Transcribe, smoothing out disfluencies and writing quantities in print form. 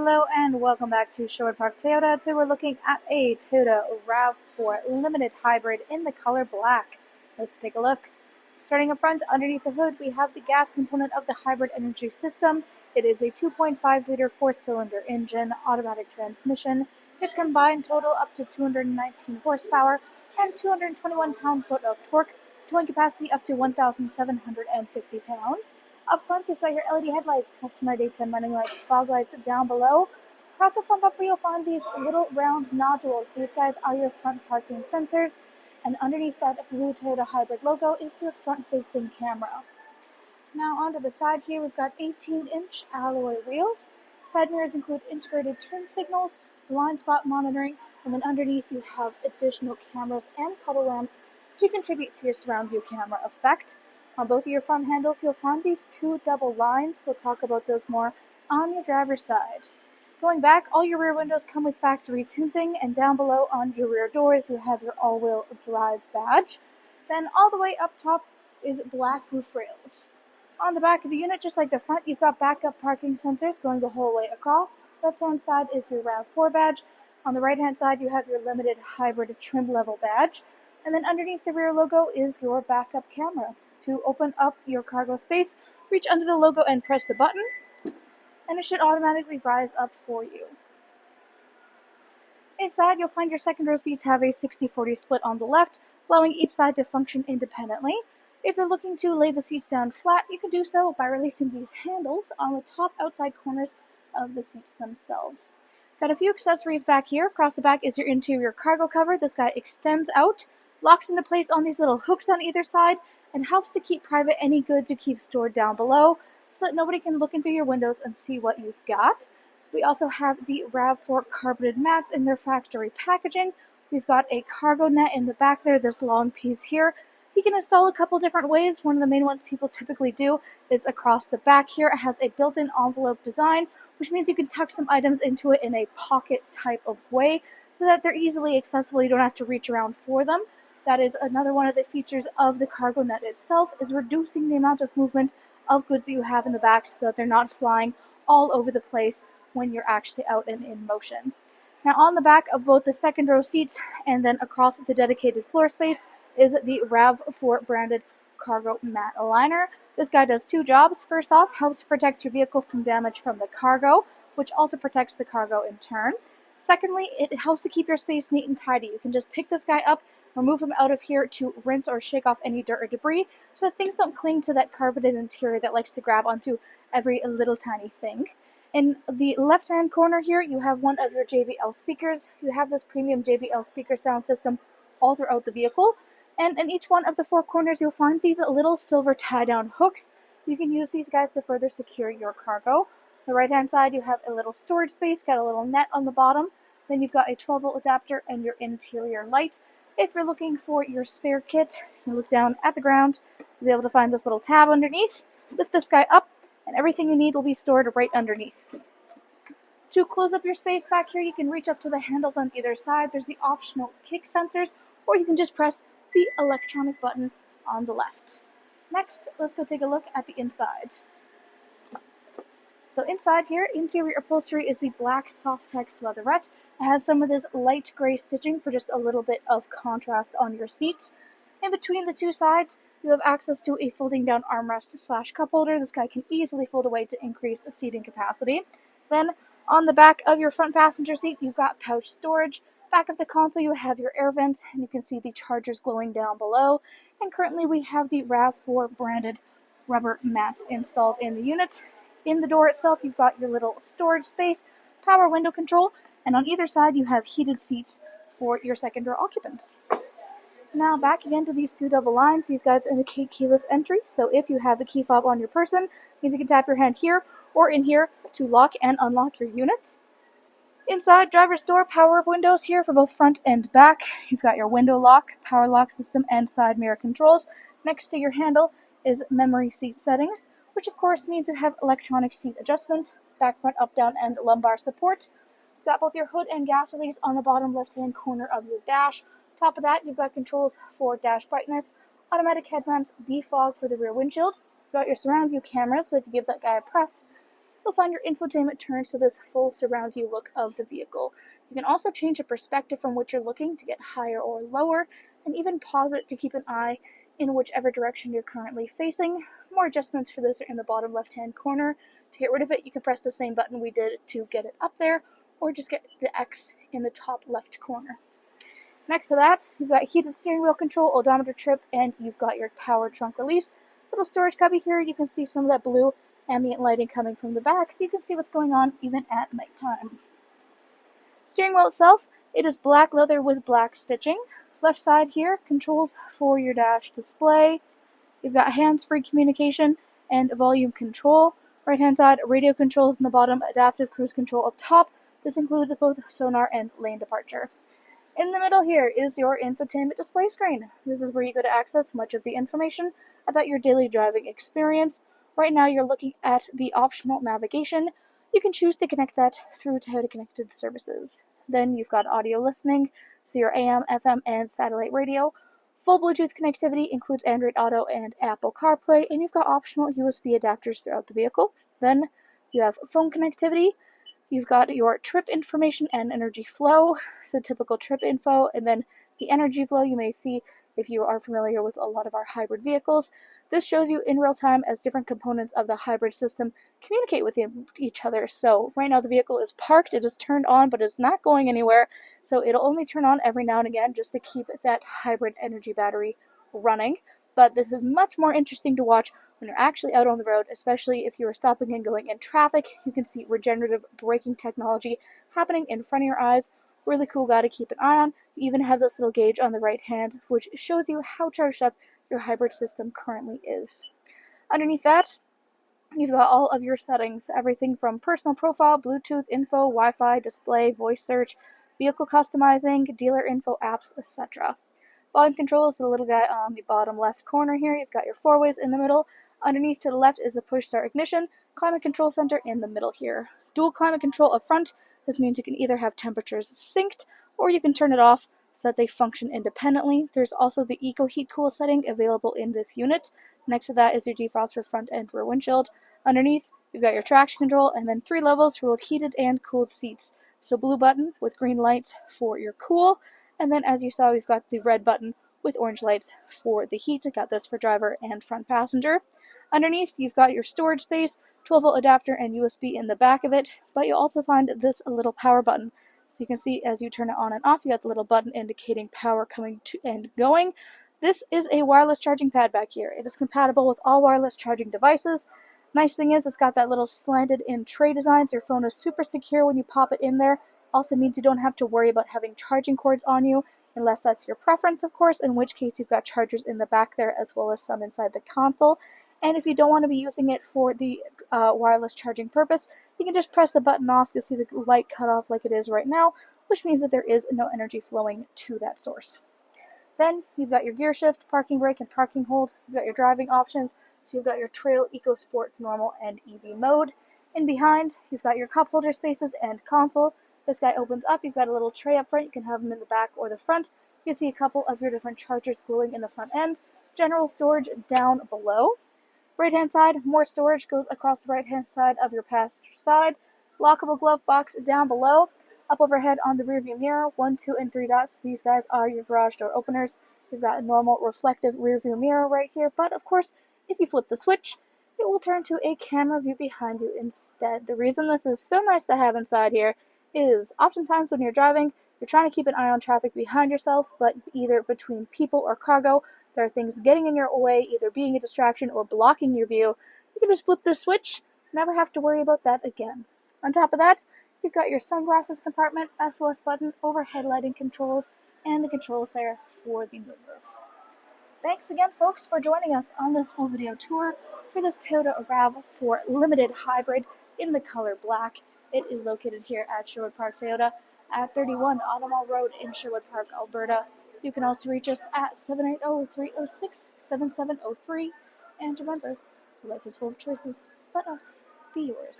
Hello and welcome back to Sherwood Park Toyota. Today we're looking at a Toyota RAV4 Limited Hybrid in the color black. Let's take a look. Starting up front, underneath the hood, we have the gas component of the hybrid energy system. It is a 2.5-liter 4-cylinder engine, automatic transmission. Its combined total up to 219 horsepower and 221 pound-foot of torque, towing capacity up to 1,750 pounds. Up front, you've got your LED headlights, customer daytime running lights, fog lights down below. Across the front bumper, you'll find these little round nodules. These guys are your front parking sensors. And underneath that blue Toyota Hybrid logo is your front-facing camera. Now onto the side here, we've got 18-inch alloy wheels. Side mirrors include integrated turn signals, blind spot monitoring, and then underneath you have additional cameras and puddle lamps to contribute to your surround view camera effect. On both of your front handles, you'll find these two double lines. We'll talk about those more on your driver's side. Going back, all your rear windows come with factory tinting, and down below on your rear doors, you have your all-wheel drive badge. Then all the way up top is black roof rails. On the back of the unit, just like the front, you've got backup parking sensors going the whole way across. Left-hand side is your RAV4 badge. On the right-hand side, you have your limited hybrid trim level badge. And then underneath the rear logo is your backup camera. To open up your cargo space, reach under the logo and press the button, and it should automatically rise up for you. Inside, you'll find your second row seats have a 60-40 split on the left, allowing each side to function independently. If you're looking to lay the seats down flat, you can do so by releasing these handles on the top outside corners of the seats themselves. Got a few accessories back here. Across the back is your interior cargo cover. This guy extends out, locks into place on these little hooks on either side, and helps to keep private any goods you keep stored down below so that nobody can look in through your windows and see what you've got. We also have the RAV4 carpeted mats in their factory packaging. We've got a cargo net in the back there, this long piece here. You can install a couple different ways. One of the main ones people typically do is across the back here. It has a built-in envelope design, which means you can tuck some items into it in a pocket type of way so that they're easily accessible. You don't have to reach around for them. That is another one of the features of the cargo net itself, is reducing the amount of movement of goods that you have in the back so that they're not flying all over the place when you're actually out and in motion. Now on the back of both the second row seats and then across the dedicated floor space is the RAV4 branded cargo mat liner. This guy does two jobs. First off, helps protect your vehicle from damage from the cargo, which also protects the cargo in turn. Secondly, it helps to keep your space neat and tidy. You can just pick this guy up, remove him out of here to rinse or shake off any dirt or debris so that things don't cling to that carpeted interior that likes to grab onto every little tiny thing. In the left-hand corner here, you have one of your JBL speakers. You have this premium JBL speaker sound system all throughout the vehicle. And in each one of the four corners, you'll find these little silver tie-down hooks. You can use these guys to further secure your cargo. On the right-hand side, you have a little storage space, got a little net on the bottom. Then you've got a 12-volt adapter and your interior light. If you're looking for your spare kit, you look down at the ground, you'll be able to find this little tab underneath. Lift this guy up, and everything you need will be stored right underneath. To close up your space back here, you can reach up to the handles on either side. There's the optional kick sensors, or you can just press the electronic button on the left. Next, let's go take a look at the inside. So inside here, interior upholstery is the black Softex leatherette. It has some of this light gray stitching for just a little bit of contrast on your seats. In between the two sides, you have access to a folding down armrest / cup holder. This guy can easily fold away to increase the seating capacity. Then on the back of your front passenger seat, you've got pouch storage. Back of the console, you have your air vents, and you can see the chargers glowing down below. And currently we have the RAV4 branded rubber mats installed in the unit. In the door itself, you've got your little storage space, power window control, and on either side you have heated seats for your second row occupants. Now back again to these two double lines. These guys indicate keyless entry, so if you have the key fob on your person, it means you can tap your hand here or in here to lock and unlock your unit. Inside, driver's door, power windows here for both front and back. You've got your window lock, power lock system, and side mirror controls. Next to your handle is memory seat settings, which of course means you have electronic seat adjustment, back, front, up, down, and lumbar support. You've got both your hood and gas release on the bottom left-hand corner of your dash. Top of that, you've got controls for dash brightness, automatic headlamps, defog for the rear windshield. You've got your surround view camera, so if you give that guy a press, you'll find your infotainment turns to this full surround view look of the vehicle. You can also change the perspective from which you're looking to get higher or lower, and even pause it to keep an eye in whichever direction you're currently facing. More adjustments for this are in the bottom left-hand corner. To get rid of it, you can press the same button we did to get it up there, or just get the X in the top left corner. Next to that, you've got heated steering wheel control, odometer trip, and you've got your power trunk release. Little storage cubby here. You can see some of that blue ambient lighting coming from the back, so you can see what's going on even at nighttime. Steering wheel itself, it is black leather with black stitching. Left side here, controls for your dash display. You've got hands-free communication and volume control. Right hand side, radio controls in the bottom, adaptive cruise control up top. This includes both sonar and lane departure. In the middle here is your infotainment display screen. This is where you go to access much of the information about your daily driving experience. Right now you're looking at the optional navigation. You can choose to connect that through Toyota Connected Services. Then you've got audio listening, so your AM, FM, and satellite radio. Full Bluetooth connectivity includes Android Auto and Apple CarPlay, and you've got optional USB adapters throughout the vehicle. Then you have phone connectivity. You've got your trip information and energy flow, so typical trip info, and then the energy flow you may see if you are familiar with a lot of our hybrid vehicles. This shows you in real time as different components of the hybrid system communicate with each other. So right now the vehicle is parked, it is turned on, but it's not going anywhere, so it'll only turn on every now and again just to keep that hybrid energy battery running. But this is much more interesting to watch when you're actually out on the road, especially if you are stopping and going in traffic. You can see regenerative braking technology happening in front of your eyes. Really cool guy to keep an eye on. You even have this little gauge on the right hand, which shows you how charged up your hybrid system currently is. Underneath that, you've got all of your settings, everything from personal profile, Bluetooth info, Wi-Fi, display, voice search, vehicle customizing, dealer info, apps, etc. Volume control is the little guy on the bottom left corner here. You've got your four ways in the middle. Underneath to the left is a push start ignition. Climate control center in the middle here. Dual climate control up front. This means you can either have temperatures synced or you can turn it off so that they function independently. There's also the Eco Heat Cool setting available in this unit. Next to that is your defrost for front and rear windshield. Underneath, you've got your traction control and then 3 levels for both heated and cooled seats. So blue button with green lights for your cool. And then as you saw, we've got the red button with orange lights for the heat. Got this for driver and front passenger. Underneath, you've got your storage space, 12-volt adapter, and USB in the back of it, but you'll also find this little power button. So you can see as you turn it on and off, you got the little button indicating power coming to and going. This is a wireless charging pad back here. It is compatible with all wireless charging devices. Nice thing is it's got that little slanted in tray design, so your phone is super secure when you pop it in there. Also means you don't have to worry about having charging cords on you, unless that's your preference, of course, in which case you've got chargers in the back there as well as some inside the console. And if you don't want to be using it for the wireless charging purpose, you can just press the button off. You'll see the light cut off like it is right now, which means that there is no energy flowing to that source. Then you've got your gear shift, parking brake, and parking hold. You've got your driving options. So you've got your Trail, Eco Sport, Normal, and EV mode. In behind, you've got your cup holder spaces and console. This guy opens up. You've got a little tray up front. You can have them in the back or the front. You can see a couple of your different chargers gluing in the front end. General storage down below. Right hand side, more storage goes across the right hand side of your passenger side. Lockable glove box down below. Up overhead on the rear view mirror, 1, 2, and 3 dots. These guys are your garage door openers. You've got a normal reflective rear view mirror right here, but of course, if you flip the switch, it will turn to a camera view behind you instead. The reason this is so nice to have inside here is oftentimes when you're driving, you're trying to keep an eye on traffic behind yourself, but either between people or cargo, there are things getting in your way, either being a distraction or blocking your view. You can just flip this switch, never have to worry about that again. On top of that, you've got your sunglasses compartment, SOS button, overhead lighting controls, and the controls there for the moonroof. Thanks again, folks, for joining us on this full video tour for this Toyota RAV4 Limited Hybrid in the color black. It is located here at Sherwood Park Toyota at 31 Automall Road in Sherwood Park, Alberta. You can also reach us at 780-306-7703. And remember, life is full of choices. Let us be yours.